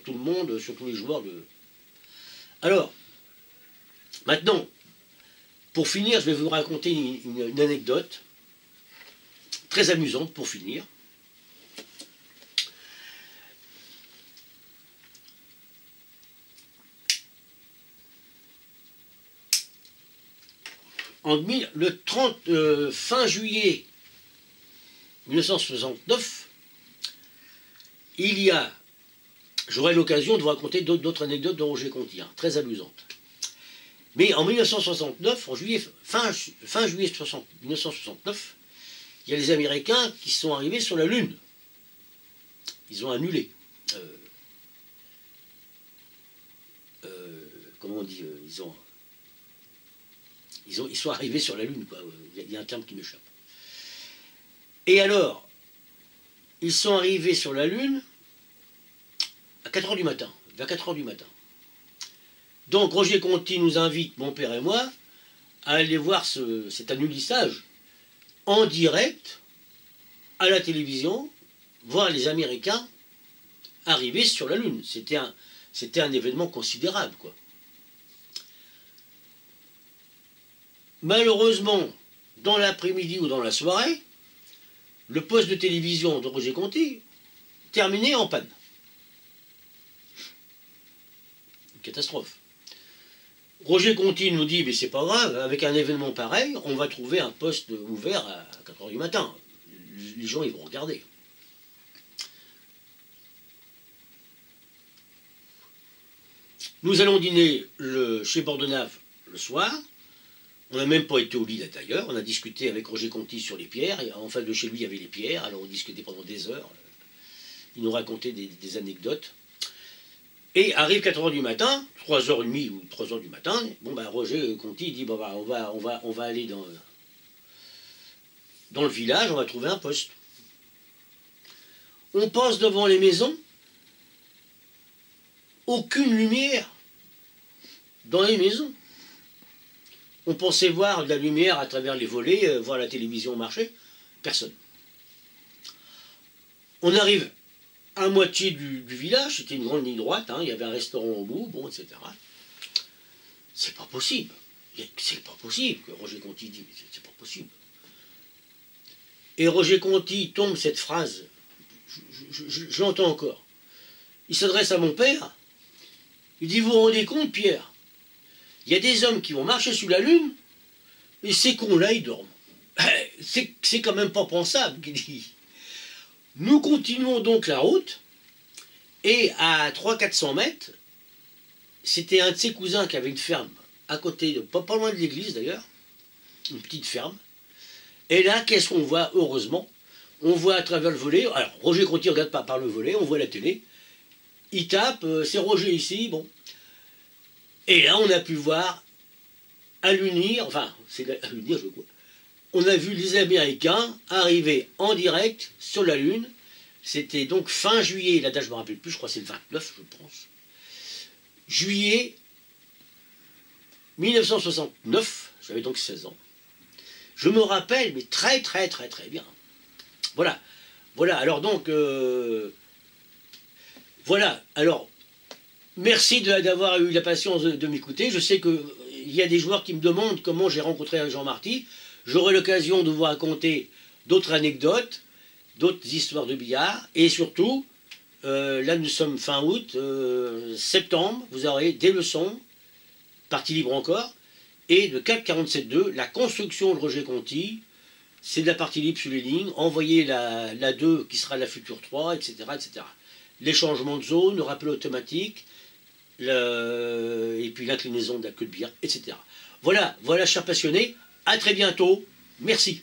tout le monde, sur tous les joueurs de... Alors, maintenant, pour finir, je vais vous raconter une anecdote très amusante pour finir. Fin juillet 1969, j'aurai l'occasion de vous raconter d'autres anecdotes de Roger Conti, hein, très amusantes. Mais en 1969, fin juillet 1969, il y a les Américains qui sont arrivés sur la Lune. Ils ont annulé. Comment on dit ils sont arrivés sur la Lune, quoi. Il y a un terme qui m'échappe. Et alors, ils sont arrivés sur la Lune à 4 h du matin, vers 4 h du matin. Donc Roger Conti nous invite, mon père et moi, à aller voir cet annulissage en direct à la télévision, voir les Américains arriver sur la Lune. C'était un événement considérable, quoi. Malheureusement, dans l'après-midi ou dans la soirée, le poste de télévision de Roger Conti terminait en panne. Une catastrophe. Roger Conti nous dit, mais c'est pas grave, avec un événement pareil, on va trouver un poste ouvert à 4 h du matin. Les gens, ils vont regarder. Nous allons dîner chez Bordenave le soir. On n'a même pas été au lit là d'ailleurs. On a discuté avec Roger Conti sur les pierres. Et en face de chez lui, il y avait les pierres. Alors on discutait pendant des heures. Il nous racontait des anecdotes. Et arrive 4 h du matin, 3h30 ou 3 h du matin. Bon, ben Roger Conti dit bon, bah, on va aller dans le village, on va trouver un poste. On passe devant les maisons. Aucune lumière dans les maisons. On pensait voir de la lumière à travers les volets, voir la télévision marcher. Personne. On arrive à moitié du village, c'était une grande ligne droite, hein, il y avait un restaurant au bout, bon, etc. C'est pas possible. C'est pas possible, que Roger Conti dit, mais c'est pas possible. Et Roger Conti tombe cette phrase, je l'entends encore. Il s'adresse à mon père, il dit, vous vous rendez compte, Pierre, il y a des hommes qui vont marcher sur la Lune, et ces cons-là, ils dorment. C'est quand même pas pensable, qu'il dit. Nous continuons donc la route, et à 300-400 mètres, c'était un de ses cousins qui avait une ferme, à côté, pas loin de l'église d'ailleurs, une petite ferme. Et là, qu'est-ce qu'on voit, heureusement? On voit à travers le volet, alors Roger Conti ne regarde pas par le volet, on voit la télé, il tape, c'est Roger ici, bon. Et là, on a pu voir à l'Unir, enfin, c'est à l'Unir, je crois. On a vu les Américains arriver en direct sur la Lune. C'était donc fin juillet, la date je ne me rappelle plus, je crois que c'est le 29, je pense. Juillet 1969, j'avais donc 16 ans. Je me rappelle, mais très bien. Voilà. Voilà, alors donc, voilà, alors, merci d'avoir eu la patience de m'écouter. Je sais qu'il y a des joueurs qui me demandent comment j'ai rencontré Jean Marty. J'aurai l'occasion de vous raconter d'autres anecdotes, d'autres histoires de billard. Et surtout, là nous sommes fin août, septembre, vous aurez des leçons, partie libre encore, et de 4,47,2, la construction de Roger Conti, c'est de la partie libre sur les lignes, envoyer la 2 qui sera la future 3, etc. etc. Les changements de zone, le rappel automatique, et puis l'inclinaison de la queue de billard, etc. Voilà, voilà, chers passionnés, à très bientôt, merci.